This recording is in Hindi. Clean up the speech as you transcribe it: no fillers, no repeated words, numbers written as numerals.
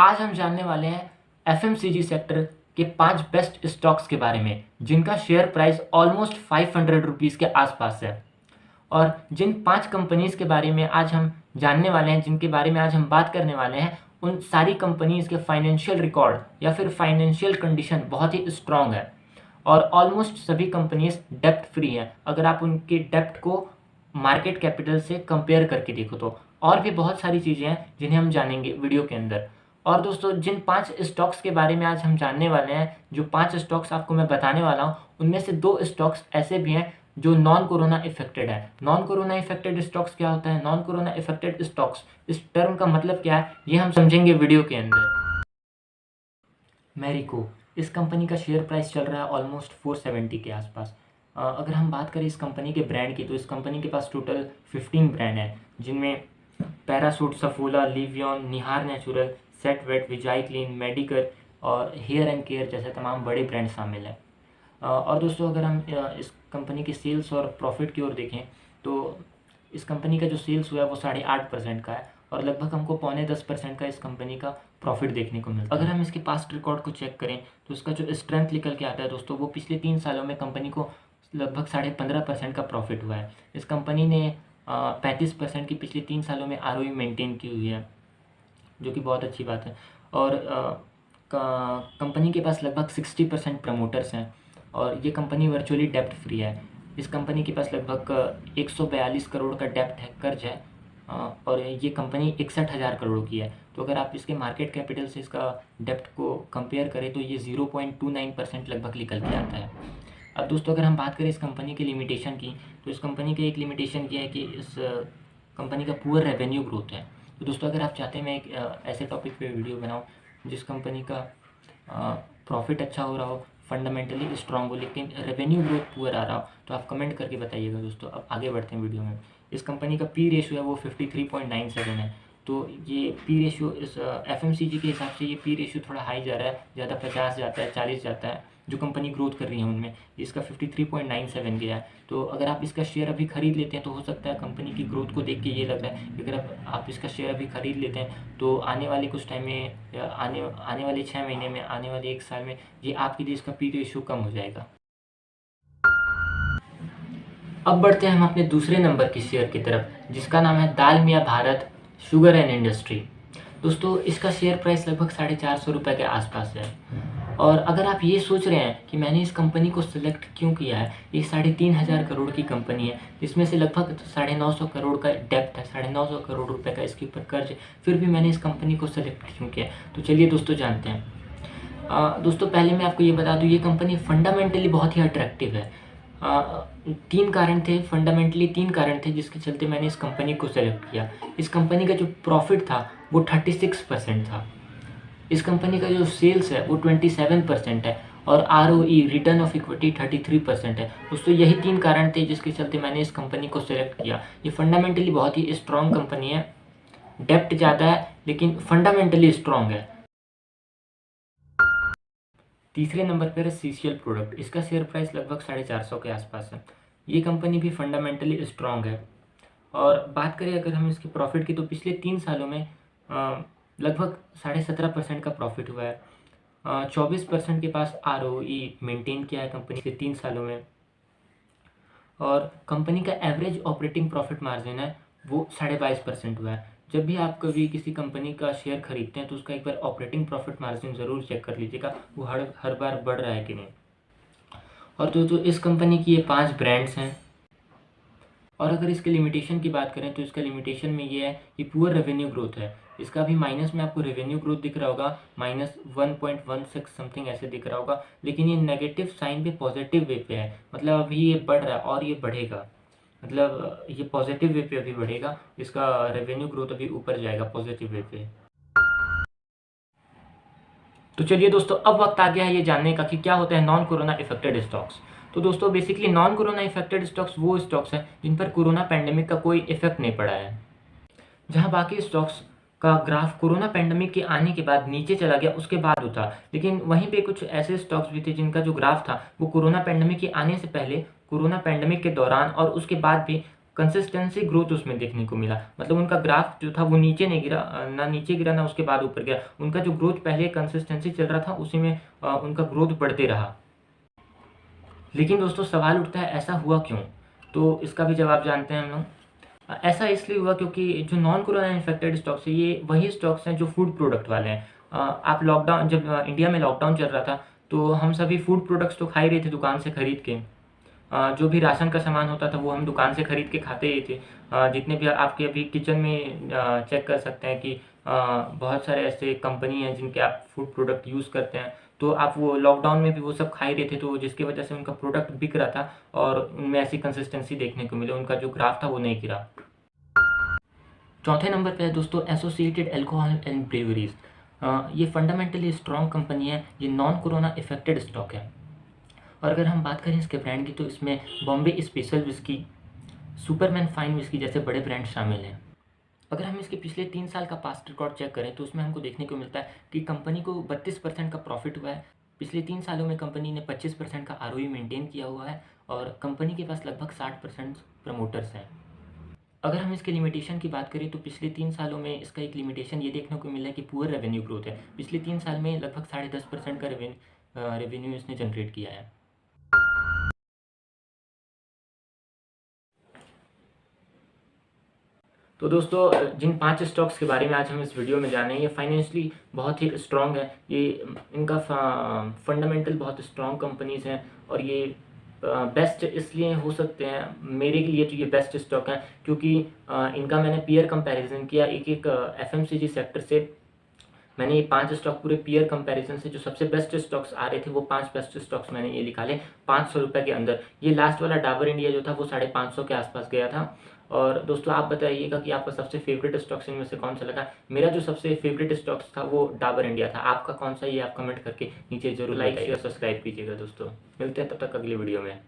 आज हम जानने वाले हैं एफएमसीजी सेक्टर के 5 बेस्ट स्टॉक्स के बारे में जिनका शेयर प्राइस ऑलमोस्ट 500 रुपीज़ के आसपास है। और जिन 5 कंपनीज़ के बारे में आज हम जानने वाले हैं, जिनके बारे में आज हम बात करने वाले हैं, उन सारी कंपनीज़ के फाइनेंशियल रिकॉर्ड या फिर फाइनेंशियल कंडीशन बहुत ही स्ट्रॉन्ग है और ऑलमोस्ट सभी कंपनीज़ डेप्ट फ्री हैं। अगर आप उनके डेप्ट को मार्केट कैपिटल से कंपेयर करके देखो तो। और भी बहुत सारी चीज़ें हैं जिन्हें हम जानेंगे वीडियो के अंदर। और दोस्तों, जिन 5 स्टॉक्स के बारे में आज हम जानने वाले हैं, जो 5 स्टॉक्स आपको मैं बताने वाला हूँ, उनमें से 2 स्टॉक्स ऐसे भी हैं जो नॉन कोरोना इफेक्टेड है। नॉन कोरोना इफेक्टेड स्टॉक्स क्या होता है? नॉन कोरोना इफेक्टेड स्टॉक्स, इस टर्म का मतलब क्या है, ये हम समझेंगे वीडियो के अंदर। मैरिको, इस कंपनी का शेयर प्राइस चल रहा है ऑलमोस्ट 470 के आसपास। अगर हम बात करें इस कंपनी के ब्रांड की, तो इस कंपनी के पास टोटल 15 ब्रांड हैं, जिनमें Parachute, Saffola, Livon, Nihar Natural, Set Wet, Veggie Clean, Mediker और हेयर एंड केयर जैसे तमाम बड़े ब्रांड शामिल हैं। और दोस्तों, अगर हम इस कंपनी की सेल्स और प्रॉफिट की ओर देखें तो इस कंपनी का जो सेल्स हुआ है वो 8.5% का है और लगभग हमको 9.5% का इस कंपनी का प्रॉफिट देखने को मिलता है। अगर हम इसके पास्ट रिकॉर्ड को चेक करें तो इसका जो स्ट्रेंथ निकल के आता है दोस्तों, वो पिछले 3 सालों में कंपनी को लगभग 15.5% का प्रॉफिट हुआ है। इस कंपनी ने 35% की पिछले 3 सालों में ROE मेंटेन की हुई है, जो कि बहुत अच्छी बात है। और कंपनी के पास लगभग 60% प्रमोटर्स हैं और ये कंपनी वर्चुअली डेप्ट फ्री है। इस कंपनी के पास लगभग 142 करोड़ का डेप्ट है, कर्ज है, और ये कंपनी 61,000 करोड़ की है। तो अगर आप इसके मार्केट कैपिटल से इसका डेप्ट को कंपेयर करें तो ये 0.29% लगभग निकल के आता है। अब दोस्तों, अगर हम बात करें इस कंपनी की लिमिटेशन की, तो इस कंपनी की एक लिमिटेशन ये है कि इस कंपनी का पुअर रेवेन्यू ग्रोथ है। तो दोस्तों, अगर आप चाहते हैं मैं एक ऐसे टॉपिक पे वीडियो बनाऊं जिस कंपनी का प्रॉफिट अच्छा हो रहा हो, फंडामेंटली स्ट्रांग हो, लेकिन रेवेन्यू ग्रोथ पुअर आ रहा हो, तो आप कमेंट करके बताइएगा दोस्तों। अब आगे बढ़ते हैं वीडियो में। इस कंपनी का पी रेशियो है वो 53.97 है। तो ये पी रेशियो इस एफएमसीजी के हिसाब से ये पी रेशियो थोड़ा हाई जा रहा है, ज़्यादा 50 जाता है, 40 जाता है। जो कंपनी ग्रोथ कर रही है उनमें इसका 53.97 गया है। तो अगर आप इसका शेयर अभी खरीद लेते हैं तो हो सकता है कंपनी की ग्रोथ को देख के ये लग रहा है कि अगर आप इसका शेयर अभी खरीद लेते हैं तो आने वाले कुछ टाइम में या आने वाले 6 महीने में, आने वाले 1 साल में ये आपके लिए इसका पी रेशियो कम हो जाएगा। अब बढ़ते हैं हम अपने दूसरे नंबर की शेयर की तरफ, जिसका नाम है Dalmia Bharat sugar and industry. दोस्तों, इसका शेयर प्राइस लगभग 450 रुपये के आसपास है। और अगर आप ये सोच रहे हैं कि मैंने इस कंपनी को सिलेक्ट क्यों किया है, ये 3,500 करोड़ की कंपनी है, इसमें से लगभग 950 करोड़ का डेप्ट है, 950 करोड़ रुपए का इसके ऊपर कर्ज है, फिर भी मैंने इस कंपनी को सिलेक्ट क्यों किया, तो चलिए दोस्तों जानते हैं। दोस्तों, पहले मैं आपको ये बता दूँ, ये कंपनी फंडामेंटली बहुत ही अट्रैक्टिव है। 3 कारण थे, फंडामेंटली 3 कारण थे जिसके चलते मैंने इस कंपनी को सेलेक्ट किया। इस कंपनी का जो प्रॉफिट था वो 36% था। इस कंपनी का जो सेल्स है वो 27% है और ROE रिटर्न ऑफ इक्विटी 33% है। दोस्तों, यही 3 कारण थे जिसके चलते मैंने इस कंपनी को सिलेक्ट किया। ये फंडामेंटली बहुत ही स्ट्रॉन्ग कंपनी है, डेप्ट ज़्यादा है लेकिन फंडामेंटली स्ट्रॉन्ग है। तीसरे नंबर पर है CCL प्रोडक्ट। इसका शेयर प्राइस लगभग 450 के आसपास है। ये कंपनी भी फंडामेंटली स्ट्रॉन्ग है। और बात करें अगर हम इसके प्रॉफिट की, तो पिछले 3 सालों में लगभग 17.5% का प्रॉफिट हुआ है। 24% के पास ROE मेंटेन किया है कंपनी के 3 सालों में। और कंपनी का एवरेज ऑपरेटिंग प्रॉफिट मार्जिन है वो 22.5% हुआ है। जब भी आप कभी किसी कंपनी का शेयर खरीदते हैं तो उसका एक बार ऑपरेटिंग प्रॉफिट मार्जिन ज़रूर चेक कर लीजिएगा, वो हर बार बढ़ रहा है कि नहीं। और दोस्तों, इस कंपनी की ये 5 ब्रांड्स हैं। और अगर इसके लिमिटेशन की बात करें तो इसका लिमिटेशन में ये है कि पुअर रेवेन्यू ग्रोथ है। इसका भी माइनस में आपको रेवेन्यू ग्रोथ दिख रहा होगा, -1.16 समथिंग ऐसे दिख रहा होगा, लेकिन ये नेगेटिव साइन पे पॉजिटिव वे पे है। मतलब अभी ये बढ़ रहा है और ये बढ़ेगा, मतलब ये पॉजिटिव वे पे अभी बढ़ेगा, इसका रेवेन्यू ग्रोथ अभी ऊपर जाएगा पॉजिटिव वे पे। तो चलिए दोस्तों, अब वक्त आ गया है ये जानने का कि क्या होता है नॉन कोरोना इफेक्टेड स्टॉक्स। तो दोस्तों, basically non corona affected stocks वो स्टॉक्स हैं जिन पर कोरोना पैंडेमिक का कोई इफेक्ट नहीं पड़ा है। जहां बाकी स्टॉक्स का ग्राफ कोरोना पैंडेमिक के आने के बाद नीचे चला गया, उसके बाद उठा, लेकिन वहीं पे कुछ ऐसे स्टॉक्स भी थे जिनका जो ग्राफ था वो कोरोना पैंडेमिक के आने से पहले, कोरोना पैंडेमिक के दौरान और उसके बाद भी कंसिस्टेंसी ग्रोथ उसमें देखने को मिला। मतलब उनका ग्राफ जो था वो नीचे नहीं गिरा, ना नीचे गिरा ना उसके बाद ऊपर गया। उनका जो ग्रोथ पहले कंसिस्टेंसी चल रहा था उसी में उनका ग्रोथ बढ़ते रहा। लेकिन दोस्तों सवाल उठता है ऐसा हुआ क्यों? तो इसका भी जवाब जानते हैं हम लोग। ऐसा इसलिए हुआ क्योंकि जो नॉन कोरोना इन्फेक्टेड स्टॉक्स है ये वही स्टॉक्स हैं जो फूड प्रोडक्ट वाले हैं। आप लॉकडाउन जब इंडिया में लॉकडाउन चल रहा था तो हम सभी फूड प्रोडक्ट्स तो खा ही रहे थे दुकान से खरीद के। जो भी राशन का सामान होता था वो हम दुकान से खरीद के खाते ही थे। जितने भी आपके अभी किचन में चेक कर सकते हैं कि बहुत सारे ऐसे कंपनी हैं जिनके आप फूड प्रोडक्ट यूज़ करते हैं। तो आप वो लॉकडाउन में भी वो सब खा ही रहे थे, तो जिसकी वजह से उनका प्रोडक्ट बिक रहा था और उनमें ऐसी कंसिस्टेंसी देखने को मिली, उनका जो ग्राफ था वो नहीं गिरा। चौथे नंबर पे है दोस्तों एसोसिएटेड अल्कोहल एंड ब्रेवरीज। ये फंडामेंटली स्ट्रॉन्ग कंपनी है, ये नॉन कोरोना इफेक्टेड स्टॉक है। और अगर हम बात करें इसके ब्रांड की तो इसमें Bombay special whisky, Superman fine whisky जैसे बड़े ब्रांड शामिल हैं। अगर हम इसके पिछले 3 साल का पास्ट रिकॉर्ड चेक करें तो उसमें हमको देखने को मिलता है कि कंपनी को 32% का प्रॉफिट हुआ है। पिछले 3 सालों में कंपनी ने 25% का आरओई मेंटेन किया हुआ है और कंपनी के पास लगभग 60% प्रमोटर्स हैं। अगर हम इसके लिमिटेशन की बात करें तो पिछले 3 सालों में इसका एक लिमिटेशन ये देखने को मिला है कि पुअर रेवेन्यू ग्रोथ है। पिछले 3 साल में लगभग 10.5% का रेवेन्यू इसने जनरेट किया है। तो दोस्तों जिन 5 स्टॉक्स के बारे में आज हम इस वीडियो में जाने, ये फाइनेंशियली बहुत ही स्ट्रॉन्ग है। ये इनका फंडामेंटल बहुत स्ट्रॉन्ग कंपनीज़ हैं और ये बेस्ट इसलिए हो सकते हैं मेरे लिए तो ये बेस्ट स्टॉक हैं क्योंकि इनका मैंने पीयर कंपैरिजन किया एक एक एफएमसीजी सेक्टर से। मैंने ये 5 स्टॉक पूरे पीयर कंपैरिजन से जो सबसे बेस्ट स्टॉक्स आ रहे थे वो 5 बेस्ट स्टॉक्स मैंने ये निकाले 500 रुपये के अंदर। ये लास्ट वाला डाबर इंडिया जो था वो 550 के आसपास गया था। और दोस्तों आप बताइएगा कि आपका सबसे फेवरेट स्टॉक्स इनमें से कौन सा लगा। मेरा जो सबसे फेवरेट स्टॉक्स था वो डाबर इंडिया था। आपका कौन सा ये आप कमेंट करके नीचे जरूर लाइक शेयर सब्सक्राइब कीजिएगा। दोस्तों मिलते हैं तब तक अगली वीडियो में।